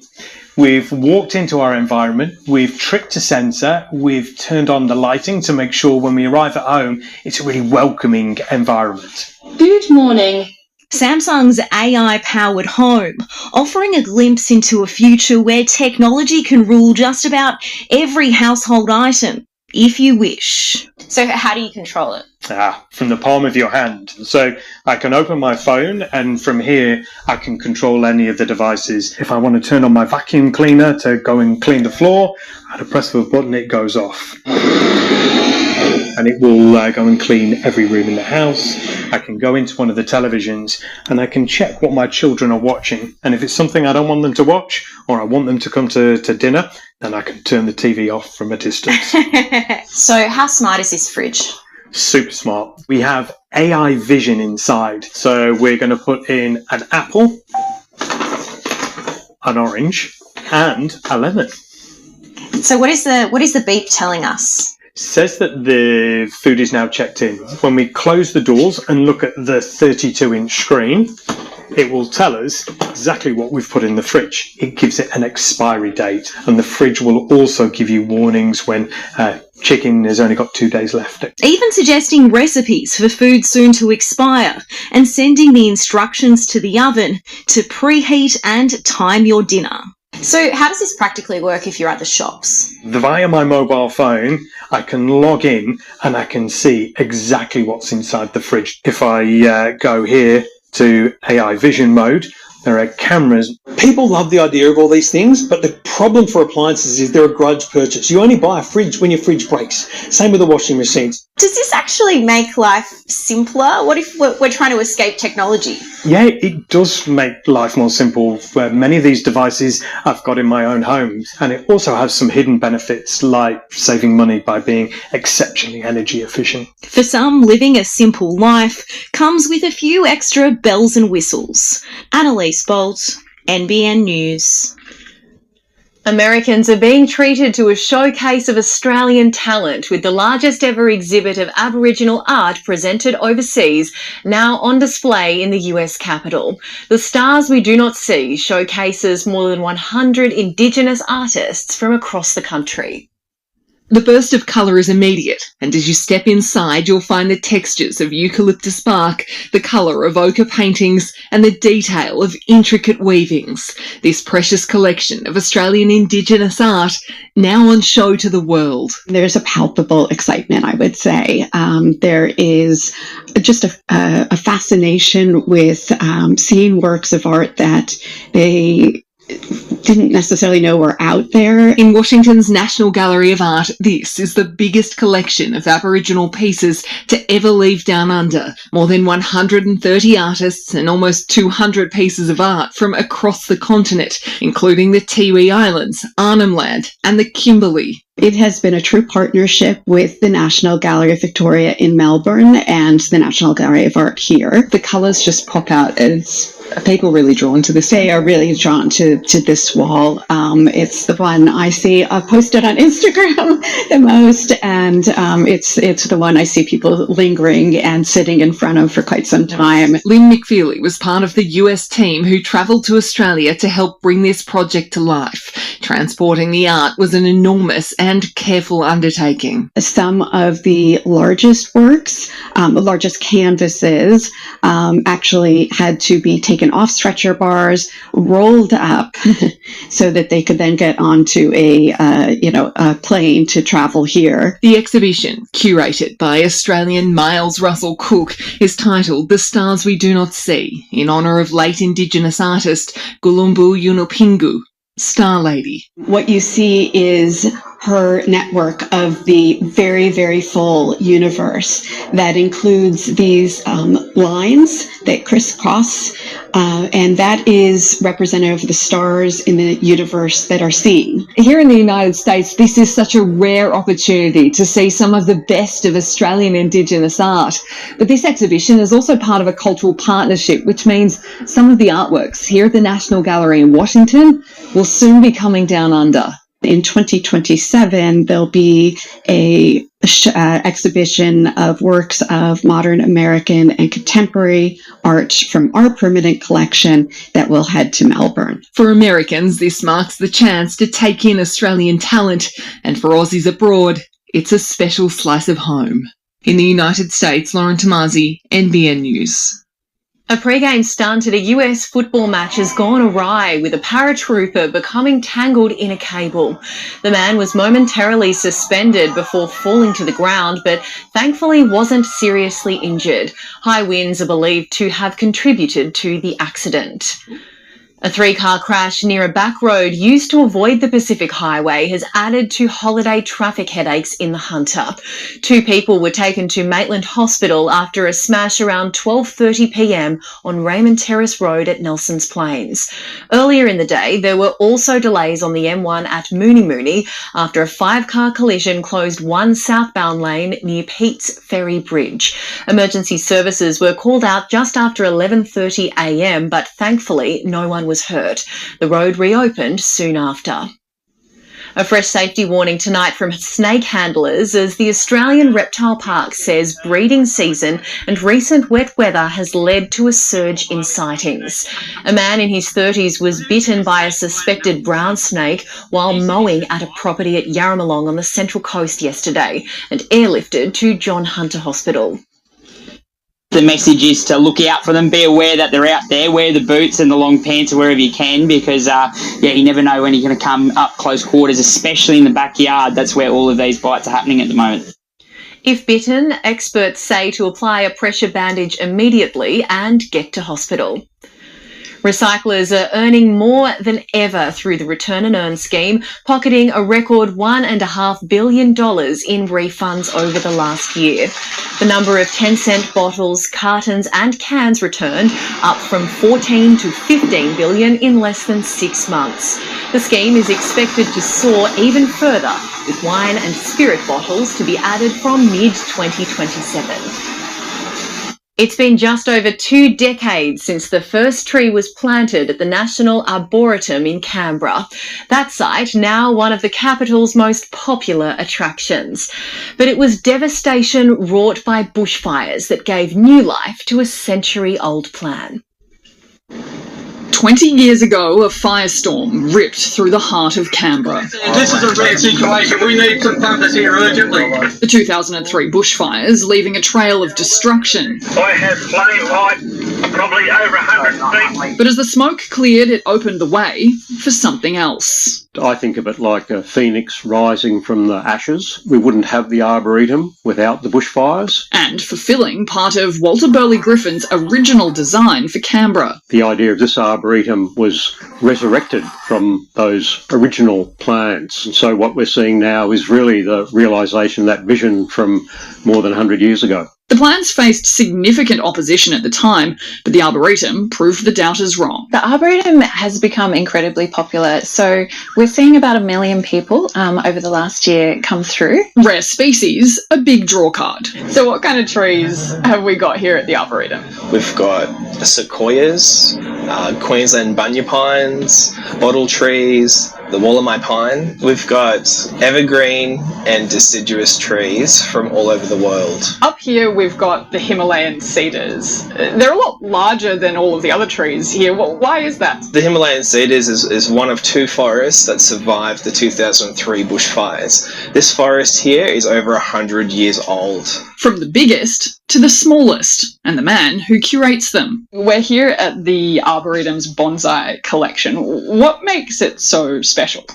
We've walked into our environment, we've tripped a sensor, we've turned on the lighting to make sure when we arrive at home, it's a really welcoming environment. Good morning. Samsung's AI-powered home, offering a glimpse into a future where technology can rule just about every household item, if you wish. So how do you control it? From the palm of your hand. So I can open my phone, and from here I can control any of the devices. If I want to turn on my vacuum cleaner to go and clean the floor, at a press of a button it goes off. And it will go and clean every room in the house. I can go into one of the televisions and I can check what my children are watching. And if it's something I don't want them to watch, or I want them to come to dinner, then I can turn the TV off from a distance. So how smart is this fridge? Super smart. We have AI vision inside. So we're going to put in an apple, an orange, and a lemon. So what is the beep telling us? Says that the food is now checked in. When we close the doors and look at the 32-inch screen, it will tell us exactly what we've put in the fridge. It gives it an expiry date, and the fridge will also give you warnings when chicken has only got 2 days left. Even suggesting recipes for food soon to expire and sending the instructions to the oven to preheat and time your dinner. So how does this practically work if you're at the shops? Via my mobile phone, I can log in and I can see exactly what's inside the fridge. If I go here to AI vision mode, there are cameras. People love the idea of all these things, but the problem for appliances is they're a grudge purchase. You only buy a fridge when your fridge breaks. Same with the washing machines. Does this actually make life simpler? What if we're trying to escape technology? Yeah, it does make life more simple. Many of these devices I've got in my own home, and it also has some hidden benefits like saving money by being exceptionally energy efficient. For some, living a simple life comes with a few extra bells and whistles. Annalise Bolt, NBN News. Americans are being treated to a showcase of Australian talent, with the largest ever exhibit of Aboriginal art presented overseas now on display in the US Capitol. The Stars We Do Not See showcases more than 100 Indigenous artists from across the country. The burst of colour is immediate, and as you step inside you'll find the textures of eucalyptus bark, the colour of ochre paintings, and the detail of intricate weavings. This precious collection of Australian Indigenous art now on show to the world. There's a palpable excitement, I would say. There is just a fascination with seeing works of art that they didn't necessarily know were out there. In Washington's National Gallery of Art, this is the biggest collection of Aboriginal pieces to ever leave Down Under. More than 130 artists and almost 200 pieces of art from across the continent, including the Tiwi Islands, Arnhem Land and the Kimberley. It has been a true partnership with the National Gallery of Victoria in Melbourne and the National Gallery of Art here. The colours just pop out. It's people really drawn to this. They are really drawn to this wall. It's the one I see posted on Instagram the most, and it's the one I see people lingering and sitting in front of for quite some time. Lynn McFeely was part of the US team who travelled to Australia to help bring this project to life. Transporting the art was an enormous and careful undertaking. Some of the largest works, the largest canvases, actually had to be taken off stretcher bars, rolled up, so that they could then get onto a plane to travel here. The exhibition, curated by Australian Miles Russell Cook, is titled "The Stars We Do Not See," in honour of late Indigenous artist Gulumbu Yunupingu, Star Lady. What you see is her network of the very, very full universe that includes these lines that crisscross, and that is representative of the stars in the universe that are seen. Here in the United States, this is such a rare opportunity to see some of the best of Australian Indigenous art. But this exhibition is also part of a cultural partnership, which means some of the artworks here at the National Gallery in Washington will soon be coming down under. In 2027, there'll be a exhibition of works of modern American and contemporary art from our permanent collection that will head to Melbourne. For Americans, this marks the chance to take in Australian talent, and for Aussies abroad, it's a special slice of home. In the United States, Lauren Kempe, NBN News. A pre-game stunt at a US football match has gone awry, with a paratrooper becoming tangled in a cable. The man was momentarily suspended before falling to the ground, but thankfully wasn't seriously injured. High winds are believed to have contributed to the accident. A 3-car crash near a back road used to avoid the Pacific Highway has added to holiday traffic headaches in the Hunter. 2 people were taken to Maitland Hospital after a smash around 12:30 p.m. on Raymond Terrace Road at Nelson's Plains. Earlier in the day, there were also delays on the M1 at Mooney after a 5-car collision closed one southbound lane near Pete's Ferry Bridge. Emergency services were called out just after 11:30 a.m, but thankfully no one was hurt. The road reopened soon after. A fresh safety warning tonight from snake handlers as the Australian Reptile Park says breeding season and recent wet weather has led to a surge in sightings. A man in his 30s was bitten by a suspected brown snake while mowing at a property at Yarramalong on the Central Coast yesterday and airlifted to John Hunter Hospital. The message is to look out for them, be aware that they're out there, wear the boots and the long pants wherever you can, because you never know when you're going to come up close quarters, especially in the backyard. That's where all of these bites are happening at the moment. If bitten, experts say to apply a pressure bandage immediately and get to hospital. Recyclers are earning more than ever through the Return and Earn scheme, pocketing a record $1.5 billion in refunds over the last year. The number of 10-cent bottles, cartons and cans returned, up from 14 to 15 billion in less than 6 months. The scheme is expected to soar even further, with wine and spirit bottles to be added from mid-2027. It's been just over 2 decades since the first tree was planted at the National Arboretum in Canberra. That site, now one of the capital's most popular attractions. But it was devastation wrought by bushfires that gave new life to a century-old plan. 20 years ago, a firestorm ripped through the heart of Canberra. This is a rare situation. We need some pumpers here urgently. The 2003 bushfires leaving a trail of destruction. I have flame height, probably over 100 feet. But as the smoke cleared, it opened the way for something else. I think of it like a phoenix rising from the ashes. We wouldn't have the Arboretum without the bushfires. And fulfilling part of Walter Burley Griffin's original design for Canberra. The idea of this Arboretum was resurrected from those original plans. And so what we're seeing now is really the realisation of that vision from more than 100 years ago. The plans faced significant opposition at the time, but the Arboretum proved the doubters wrong. The Arboretum has become incredibly popular, so we're seeing about 1 million people over the last year come through. Rare species, a big draw card. So what kind of trees have we got here at the Arboretum? We've got sequoias, Queensland bunya pines, bottle trees, the Wallamai pine. We've got evergreen and deciduous trees from all over the world. Up here we've got the Himalayan cedars. They're a lot larger than all of the other trees here. Why is that? The Himalayan cedars is one of 2 forests that survived the 2003 bushfires. This forest here is over 100 years old. From the biggest to the smallest, and the man who curates them. We're here at the Arboretum's bonsai collection. What makes it so special?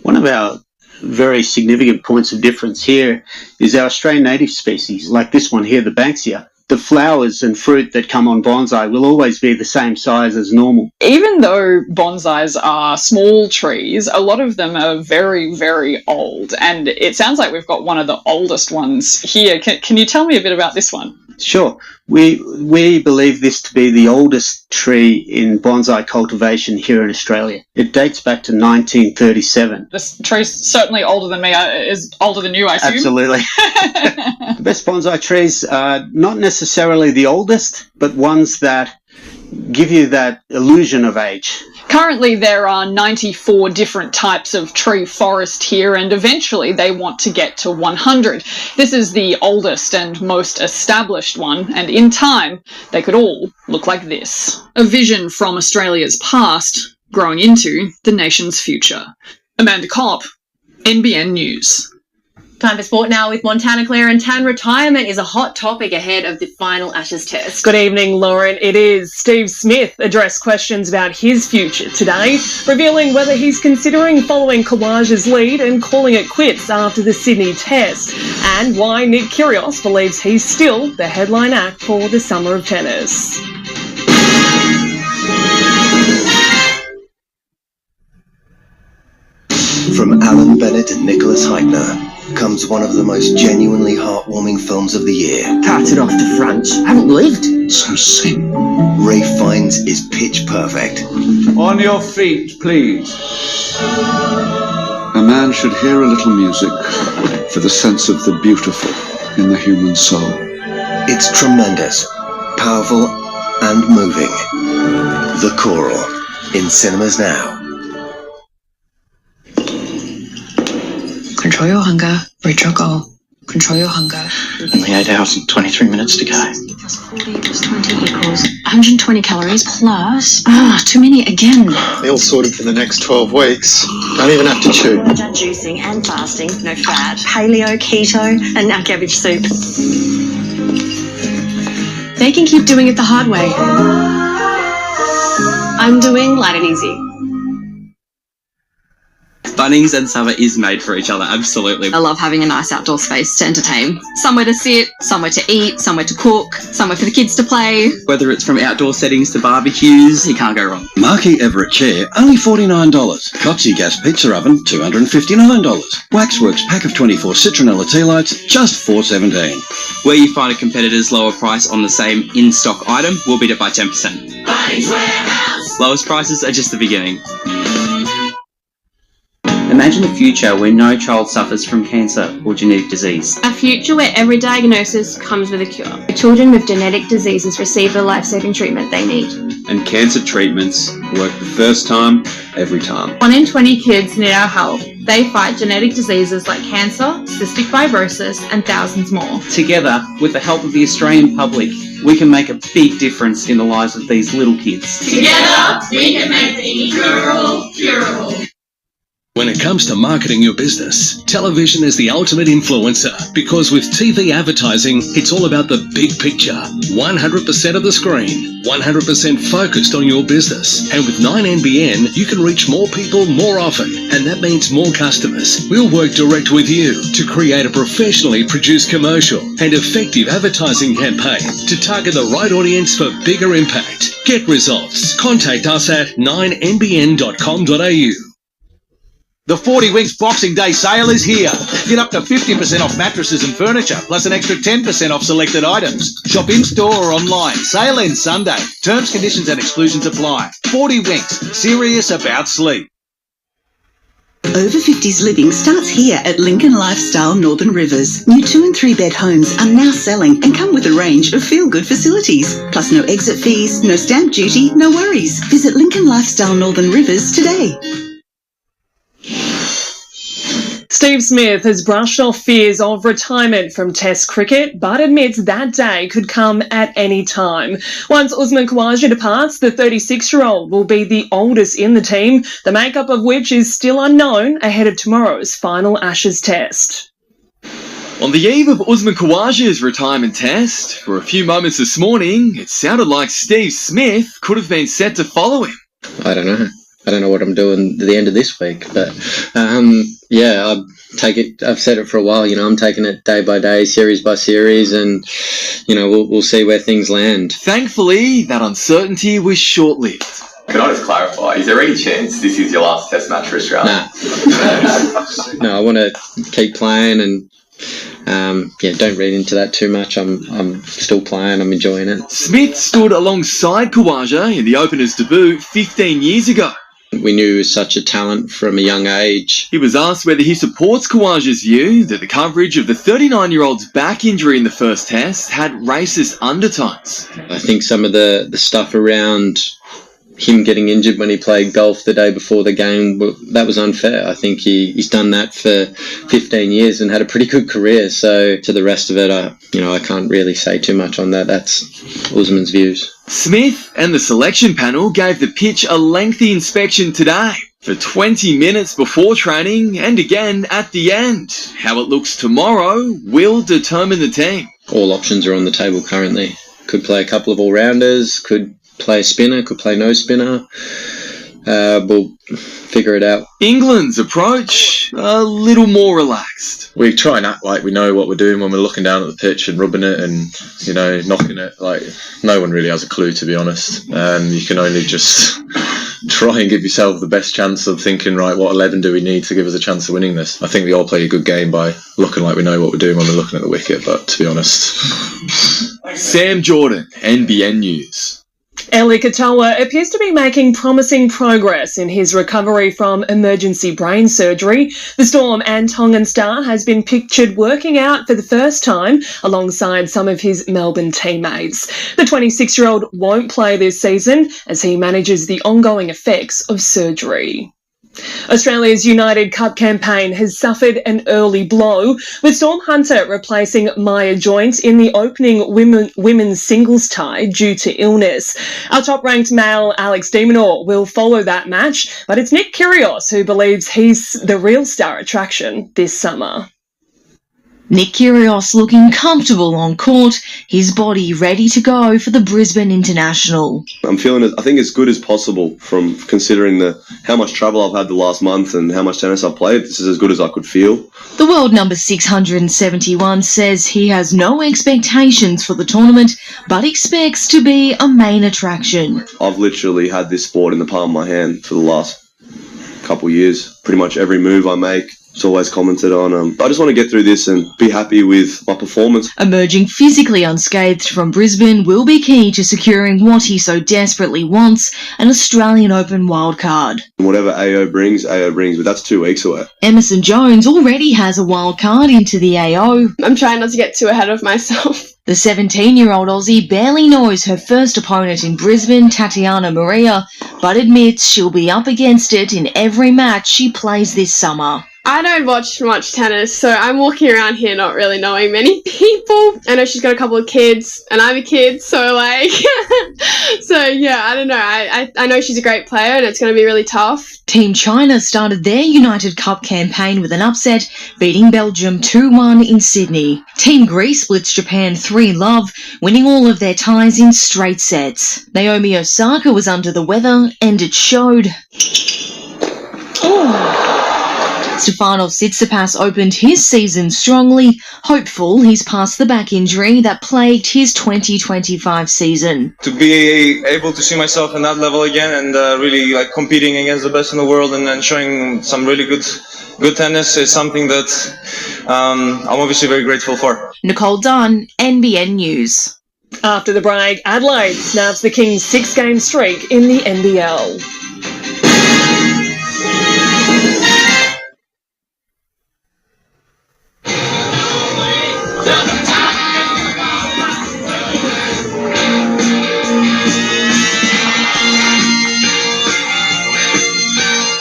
One of our very significant points of difference here is our Australian native species, like this one here, the Banksia. the flowers and fruit that come on bonsai will always be the same size as normal. Even though bonsais are small trees, a lot of them are very, very old. And it sounds like we've got one of the oldest ones here. Can you tell me a bit about this one? Sure. We believe this to be the oldest tree in bonsai cultivation here in Australia. It dates back to 1937. This tree's certainly older than me. Is older than you, I assume? Absolutely. The best bonsai trees are not necessarily the oldest, but ones that give you that illusion of age. Currently, there are 94 different types of tree forest here, and eventually they want to get to 100. This is the oldest and most established one, and in time, they could all look like this. A vision from Australia's past, growing into the nation's future. Amanda Kopp, NBN News. Time for sport now with Montanna Clare, and tan retirement is a hot topic ahead of the final Ashes test. Good evening, Lauren. It is. Steve Smith addressed questions about his future today, revealing whether he's considering following Kawaja's lead and calling it quits after the Sydney test, and why Nick Kyrgios believes he's still the headline act for the summer of tennis. From Alan Bennett and Nicholas Heitner comes one of the most genuinely heartwarming films of the year. Carted off to France. Haven't lived. So sing. Ray Fiennes is pitch perfect. On your feet, please. A man should hear a little music for the sense of the beautiful in the human soul. It's tremendous, powerful, and moving. The Choral, in cinemas now. Control your hunger, reach your goal. Control your hunger. Only 8 hours and 23 minutes to go. Plus 40 plus 20 equals 120 calories plus... too many again. Meal sorted for the next 12 weeks. Don't even have to chew. Done juicing and fasting, no fat, paleo, keto, and now cabbage soup. They can keep doing it the hard way. I'm doing light and easy. Bunnings and Summer is made for each other, absolutely. I love having a nice outdoor space to entertain. Somewhere to sit, somewhere to eat, somewhere to cook, somewhere for the kids to play. Whether it's from outdoor settings to barbecues, you can't go wrong. Marquee Everett chair, only $49. Cotsy gas pizza oven, $259. Waxworks pack of 24 citronella tea lights, just $4.17. Where you find a competitor's lower price on the same in-stock item, we'll beat it by 10%. Bunnings Warehouse. Lowest prices are just the beginning. Imagine a future where no child suffers from cancer or genetic disease. A future where every diagnosis comes with a cure. Children with genetic diseases receive the life-saving treatment they need. And cancer treatments work the first time, every time. 1 in 20 kids need our help. They fight genetic diseases like cancer, cystic fibrosis, and thousands more. Together, with the help of the Australian public, we can make a big difference in the lives of these little kids. Together, we can make the incurable curable. When it comes to marketing your business, television is the ultimate influencer, because with TV advertising, it's all about the big picture. 100% of the screen, 100% focused on your business. And with 9NBN, you can reach more people more often, and that means more customers. We'll work direct with you to create a professionally produced commercial and effective advertising campaign to target the right audience for bigger impact. Get results. Contact us at 9nbn.com.au. The 40 Winks Boxing Day sale is here. Get up to 50% off mattresses and furniture, plus an extra 10% off selected items. Shop in-store or online. Sale ends Sunday. Terms, conditions and exclusions apply. 40 Winks. Serious about sleep. Over 50s living starts here at Lincoln Lifestyle Northern Rivers. New 2 and 3 bed homes are now selling and come with a range of feel-good facilities. Plus no exit fees, no stamp duty, no worries. Visit Lincoln Lifestyle Northern Rivers today. Steve Smith has brushed off fears of retirement from Test cricket, but admits that day could come at any time. Once Usman Khawaja departs, the 36-year-old will be the oldest in the team, the makeup of which is still unknown ahead of tomorrow's final Ashes test. On the eve of Usman Khawaja's retirement test, for a few moments this morning, it sounded like Steve Smith could have been set to follow him. I don't know what I'm doing at the end of this week, but Yeah, I've said it for a while, I'm taking it day by day, series by series, and, we'll see where things land. Thankfully, that uncertainty was short-lived. Can I just clarify, is there any chance this is your last test match for Australia? No, I want to keep playing and don't read into that too much. I'm still playing, I'm enjoying it. Smith stood alongside Khawaja in the opener's debut 15 years ago. We knew he was such a talent from a young age. He was asked whether he supports Khawaja's view that the coverage of the 39-year-old's back injury in the first test had racist undertones. I think some of the stuff around him getting injured when he played golf the day before the game, that was unfair. I think he's done that for 15 years and had a pretty good career. So to the rest of it, I can't really say too much on that. That's Usman's views. Smith and the selection panel gave the pitch a lengthy inspection today for 20 minutes before training and again at the end. How it looks tomorrow will determine the team. All options are on the table currently. Could play a couple of all-rounders, could play a spinner, could play no spinner. We'll figure it out. England's approach, a little more relaxed. We try and act like we know what we're doing when we're looking down at the pitch and rubbing it and, knocking it. Like, no one really has a clue, to be honest. And you can only just try and give yourself the best chance of thinking, right, what 11 do we need to give us a chance of winning this? I think we all play a good game by looking like we know what we're doing when we're looking at the wicket, but to be honest. Sam Jordan, NBN News. Eli Katoa appears to be making promising progress in his recovery from emergency brain surgery. The Storm and Tongan star has been pictured working out for the first time alongside some of his Melbourne teammates. The 26-year-old won't play this season as he manages the ongoing effects of surgery. Australia's United Cup campaign has suffered an early blow, with Storm Hunter replacing Maya Joint in the opening women's singles tie due to illness. Our top-ranked male Alex de Minaur will follow that match, but it's Nick Kyrgios who believes he's the real star attraction this summer. Nick Kyrgios looking comfortable on court, his body ready to go for the Brisbane International. I'm feeling I think as good as possible from considering how much travel I've had the last month and how much tennis I've played. This is as good as I could feel. The world number 671 says he has no expectations for the tournament, but expects to be a main attraction. I've literally had this sport in the palm of my hand for the last couple of years. Pretty much every move I make, it's always commented on. I just want to get through this and be happy with my performance. Emerging physically unscathed from Brisbane will be key to securing what he so desperately wants, an Australian Open wildcard. Whatever AO brings, but that's 2 weeks away. Emerson Jones already has a wildcard into the AO. I'm trying not to get too ahead of myself. The 17-year-old Aussie barely knows her first opponent in Brisbane, Tatiana Maria, but admits she'll be up against it in every match she plays this summer. I don't watch much tennis, so I'm walking around here not really knowing many people. I know she's got a couple of kids, and I'm a kid, so so yeah, I don't know. I know she's a great player, and it's going to be really tough. Team China started their United Cup campaign with an upset, beating Belgium 2-1 in Sydney. Team Greece splits Japan 3-love, winning all of their ties in straight sets. Naomi Osaka was under the weather, and it showed. Stefanos Tsitsipas opened his season strongly, hopeful he's past the back injury that plagued his 2025 season. To be able to see myself in that level again and really competing against the best in the world and showing some really good tennis is something that I'm obviously very grateful for. Nicole Dunn, NBN News. After the break, Adelaide snaps the Kings' 6-game streak in the NBL.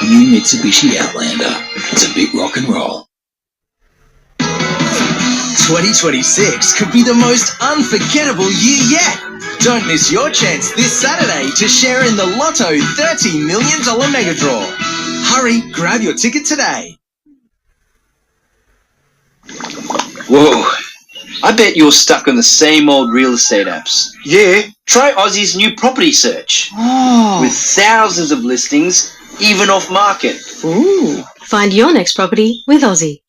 New Mitsubishi Outlander. It's a bit rock and roll. 2026 could be the most unforgettable year yet. Don't miss your chance this Saturday to share in the Lotto $30 million mega draw. Hurry, grab your ticket today. Whoa, I bet you're stuck on the same old real estate apps. Yeah. Try Aussie's new property search. Oh. With thousands of listings, even off market. Ooh. Find your next property with Aussie.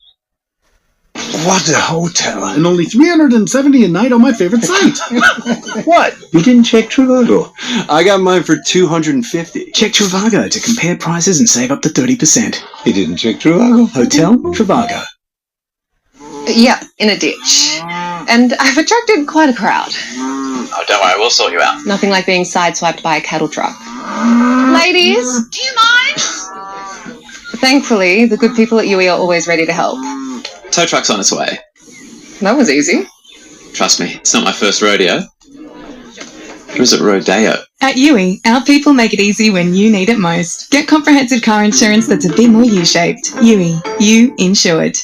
What a hotel. And only $370 a night on my favourite site. What? You didn't check Trivago? I got mine for $250. Check Trivago to compare prices and save up to 30%. You didn't check Trivago? Hotel Trivago. Yeah, in a ditch. And I've attracted quite a crowd. Oh, don't worry, we'll sort you out. Nothing like being sideswiped by a cattle truck. Ladies, do you mind? Thankfully, the good people at UE are always ready to help. Tow truck's on its way. That was easy. Trust me, it's not my first rodeo. Or is it rodeo? At UE, our people make it easy when you need it most. Get comprehensive car insurance that's a bit more U-shaped. UE, you insured.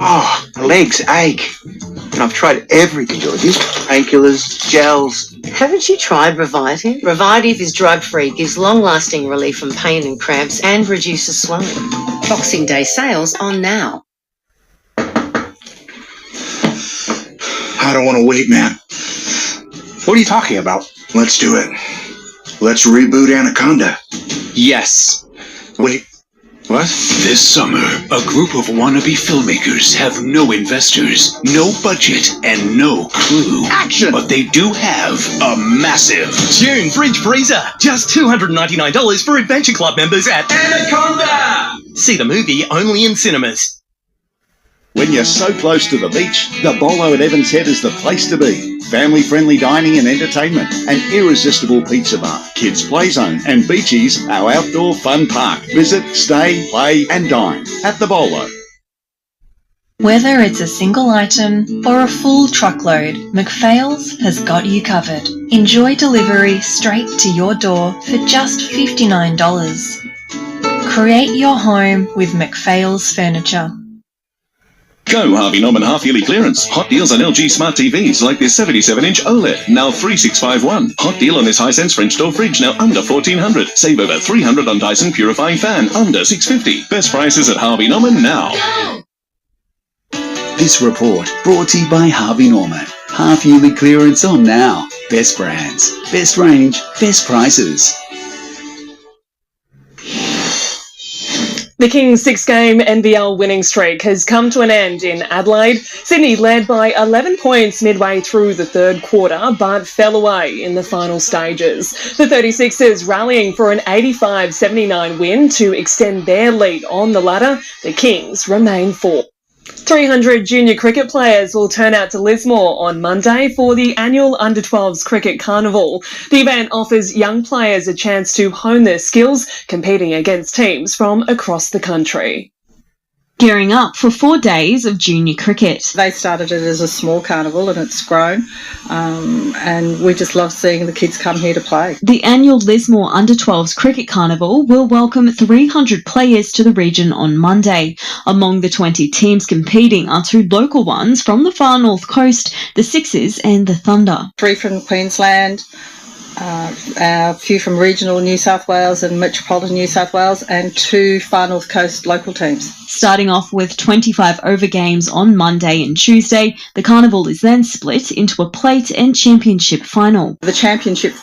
Oh, my legs ache. And I've tried everything, Georgie. Painkillers, gels. Haven't you tried Revitive? Revitive is drug-free, gives long-lasting relief from pain and cramps, and reduces swelling. Boxing Day sales on now. I don't want to wait, man. What are you talking about? Let's do it. Let's reboot Anaconda. Yes. Wait, what? This summer, a group of wannabe filmmakers have no investors, no budget, and no clue. Action! But they do have a massive June Fridge Freezer. Just $299 for Adventure Club members at Anaconda. See the movie only in cinemas. When you're so close to the beach, the Bolo at Evans Head is the place to be. Family-friendly dining and entertainment, an irresistible pizza bar, kids' play zone, and Beachies, our outdoor fun park. Visit, stay, play, and dine at the Bolo. Whether it's a single item or a full truckload, McPhail's has got you covered. Enjoy delivery straight to your door for just $59. Create your home with McPhail's Furniture. Go Harvey Norman half-yearly clearance. Hot deals on LG smart TVs like this 77-inch OLED, now $3,651. Hot deal on this Hisense French door fridge, now under $1,400. Save over $300 on Dyson Purifying Fan, under $650. Best prices at Harvey Norman now. This report brought to you by Harvey Norman. Half-yearly clearance on now. Best brands, best range, best prices. The Kings' six-game NBL winning streak has come to an end in Adelaide. Sydney led by 11 points midway through the third quarter, but fell away in the final stages. The 36ers rallying for an 85-79 win to extend their lead on the ladder. The Kings remain fourth. 300 junior cricket players will turn out to Lismore on Monday for the annual Under-12s Cricket Carnival. The event offers young players a chance to hone their skills, competing against teams from across the country. Gearing up for 4 days of junior cricket. They started it as a small carnival and it's grown, and we just love seeing the kids come here to play. The annual Lismore Under-12s Cricket Carnival will welcome 300 players to the region on Monday. Among the 20 teams competing are 2 local ones from the far north coast, the Sixers and the Thunder. 3 from Queensland, a few from regional New South Wales and metropolitan New South Wales, and 2 far north coast local teams. Starting off with 25 over games on Monday and Tuesday, the carnival is then split into a plate and championship final. The championship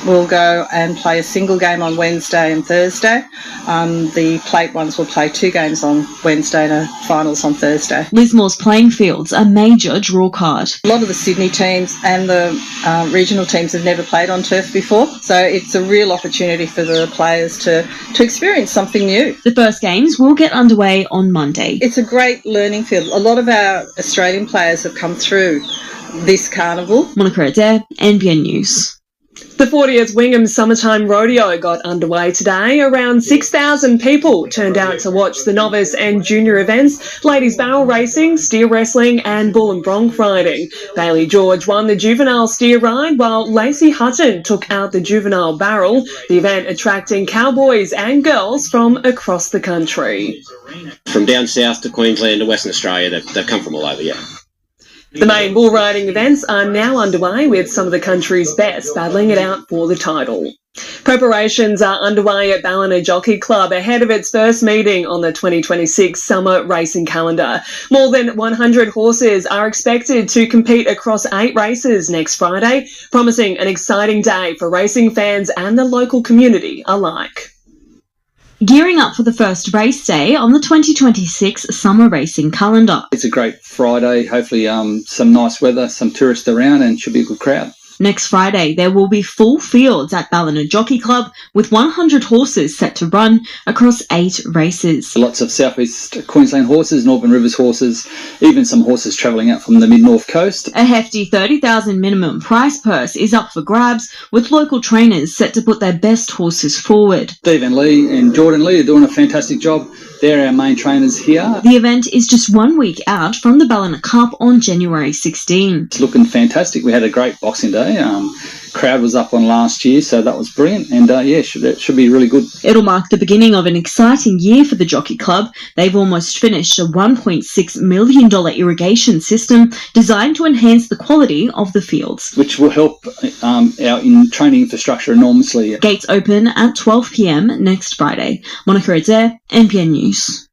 will go and play a single game on Wednesday and Thursday. The plate ones will play 2 games on Wednesday and a finals on Thursday. Lismore's playing fields a major draw card. A lot of the Sydney teams and the regional teams have never played on turf before, so it's a real opportunity for the players to experience something new. The first games will get underway on Monday. It's a great learning field. A lot of our Australian players have come through this carnival. Monica Adair, NBN News. The 40th Wingham Summertime Rodeo got underway today. Around 6,000 people turned out to watch the novice and junior events, ladies barrel racing, steer wrestling and bull and bronc riding. Bailey George won the juvenile steer ride while Lacey Hutton took out the juvenile barrel, the event attracting cowboys and girls from across the country. From down south to Queensland to Western Australia, they've come from all over, yeah. The main bull riding events are now underway with some of the country's best battling it out for the title. Preparations are underway at Ballina Jockey Club ahead of its first meeting on the 2026 summer racing calendar. More than 100 horses are expected to compete across 8 races next Friday, promising an exciting day for racing fans and the local community alike. Gearing up for the first race day on the 2026 summer racing calendar. It's a great Friday. Hopefully some nice weather, some tourists around, and should be a good crowd. Next Friday, there will be full fields at Ballina Jockey Club with 100 horses set to run across 8 races. Lots of southeast Queensland horses, Northern Rivers horses, even some horses travelling out from the mid-north coast. A hefty $30,000 minimum prize purse is up for grabs, with local trainers set to put their best horses forward. Stephen Lee and Jordan Lee are doing a fantastic job. They're our main trainers here. The event is just 1 week out from the Ballina Cup on January 16. It's looking fantastic. We had a great Boxing Day. Crowd was up on last year, so that was brilliant. And it should be really good. It'll mark the beginning of an exciting year for the Jockey Club. They've almost finished a $1.6 million irrigation system designed to enhance the quality of the fields, which will help our training infrastructure enormously. Gates open at 12 p.m. next Friday. Monica Adair, NBN News.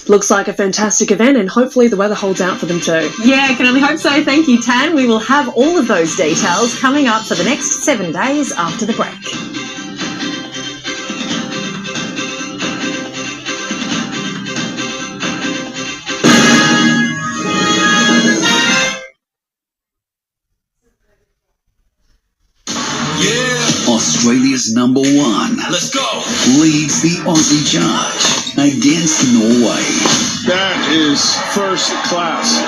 Looks like a fantastic event, and hopefully the weather holds out for them too. Yeah, I can only hope so. Thank you, Tan. We will have all of those details coming up for the next 7 days after the break. Australia's number 1. Let's go. Leads the Aussie charge against Norway. That is first class.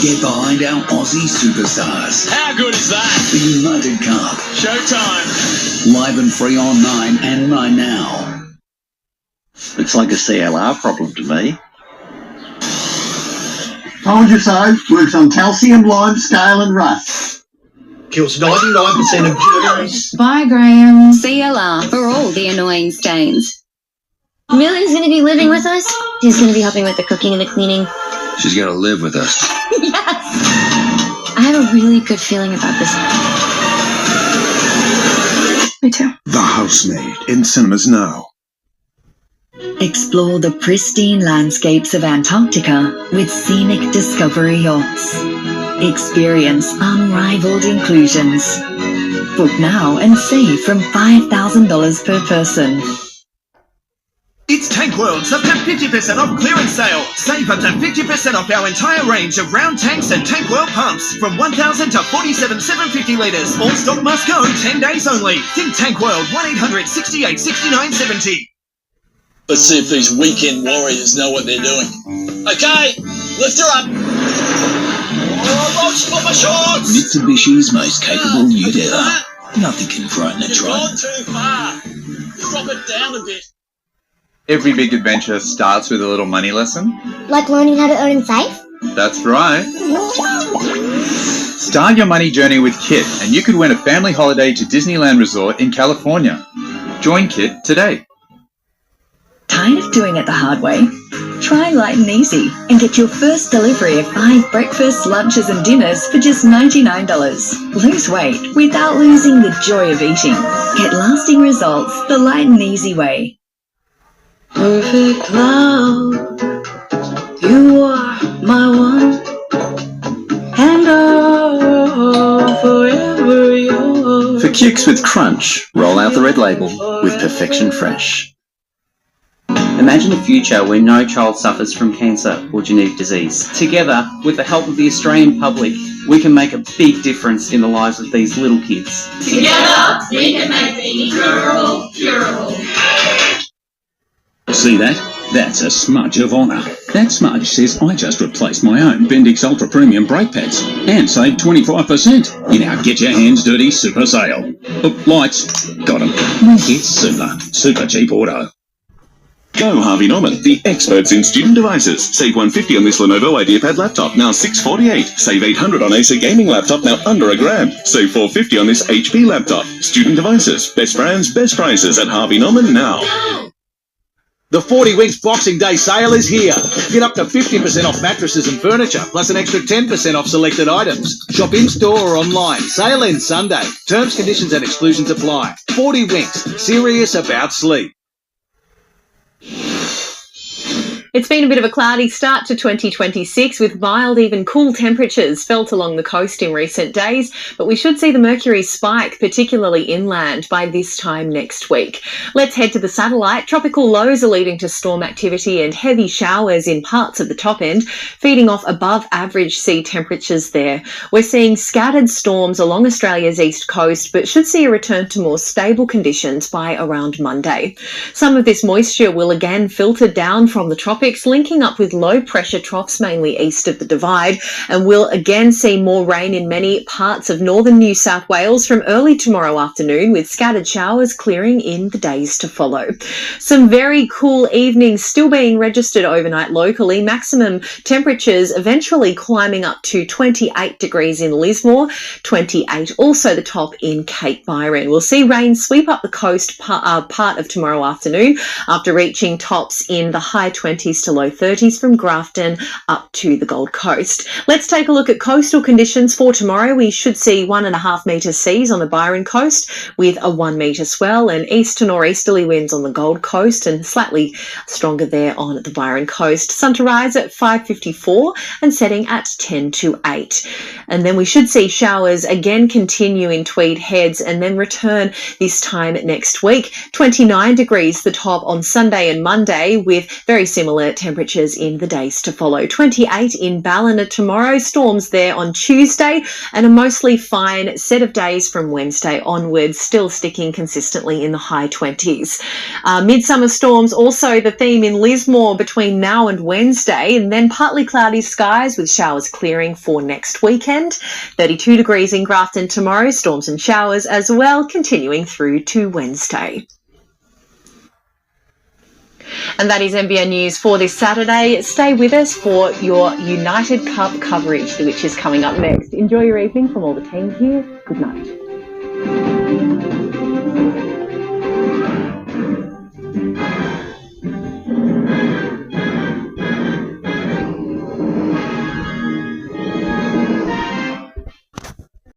Get behind our Aussie superstars. How good is that? The United Cup. Showtime. Live and free on 9 and 9 now. Looks like a CLR problem to me. Told you so. Works on calcium, lime, scale and rust. Kills 99% of germs. Bye, Graham. CLR for all the annoying stains. Millie's going to be living with us. She's going to be helping with the cooking and the cleaning. She's going to live with us. Yes! I have a really good feeling about this. Me too. The Housemaid in cinemas now. Explore the pristine landscapes of Antarctica with scenic Discovery yachts. Experience unrivaled inclusions. Book now and save from $5,000 per person. It's Tank World's up to 50% off clearance sale. Save up to 50% off our entire range of round tanks and Tank World pumps from 1,000 to 47,750 litres. All stock must go 10 days only. Think Tank World, 1-800-68-69-70. Let's see if these weekend warriors know what they're doing. Okay, lift her up. Oh, I've got my shorts. Mitsubishi's most capable ute ever. Nothing can frighten a You've trainer. gone too far. Drop it down a bit. Every big adventure starts with a little money lesson. Like learning how to earn and save? That's right. Start your money journey with Kit, and you could win a family holiday to Disneyland Resort in California. Join Kit today. Tired of doing it the hard way? Try Light and Easy and get your first delivery of 5 breakfasts, lunches and dinners for just $99. Lose weight without losing the joy of eating. Get lasting results the Light and Easy way. Perfect love, you are my one, and I'll forever yours. For kicks with crunch, roll out the red label with Perfection Fresh. Imagine a future where no child suffers from cancer or genetic disease. Together, with the help of the Australian public, we can make a big difference in the lives of these little kids. Together, we can make the incurable curable. See that? That's a smudge of honour. That smudge says I just replaced my own Bendix Ultra Premium brake pads and saved 25% in our Get Your Hands Dirty Super Sale. Oh, lights. Got 'em. Make it super. Super cheap auto. Go Harvey Norman, the experts in student devices. Save $150 on this Lenovo IdeaPad laptop, now $648. Save $800 on Acer gaming laptop, now under $1,000. Save $450 on this HP laptop. Student devices, best brands, best prices at Harvey Norman now. The 40 Winks Boxing Day sale is here. Get up to 50% off mattresses and furniture, plus an extra 10% off selected items. Shop in-store or online. Sale ends Sunday. Terms, conditions and exclusions apply. 40 Winks, serious about sleep. It's been a bit of a cloudy start to 2026 with mild, even cool temperatures felt along the coast in recent days, but we should see the mercury spike, particularly inland, by this time next week. Let's head to the satellite. Tropical lows are leading to storm activity and heavy showers in parts of the top end, feeding off above average sea temperatures there. We're seeing scattered storms along Australia's east coast, but should see a return to more stable conditions by around Monday. Some of this moisture will again filter down from the tropics, linking up with low pressure troughs mainly east of the divide, and we'll again see more rain in many parts of northern New South Wales from early tomorrow afternoon, with scattered showers clearing in the days to follow. Some very cool evenings still being registered overnight locally, maximum temperatures eventually climbing up to 28 degrees in Lismore, 28 also the top in Cape Byron. We'll see rain sweep up the coast part of tomorrow afternoon after reaching tops in the high 20s to low 30s from Grafton up to the Gold Coast. Let's take a look at coastal conditions for tomorrow. We should see 1.5 metre seas on the Byron coast with a 1 metre swell, and east to northeasterly winds on the Gold Coast and slightly stronger there on the Byron coast. Sun to rise at 5:54 and setting at 10 to 8. And then we should see showers again continue in Tweed Heads and then return this time next week. 29 degrees the top on Sunday and Monday, with very similar temperatures in the days to follow. 28 in Ballina tomorrow, storms there on Tuesday, and a mostly fine set of days from Wednesday onwards, still sticking consistently in the high 20s. Midsummer storms also the theme in Lismore between now and Wednesday, and then partly cloudy skies with showers clearing for next weekend. 32 degrees in Grafton tomorrow, storms and showers as well, continuing through to Wednesday. And that is NBN News for this Saturday. Stay with us for your United Cup coverage, which is coming up next. Enjoy your evening from all the team here. Good night.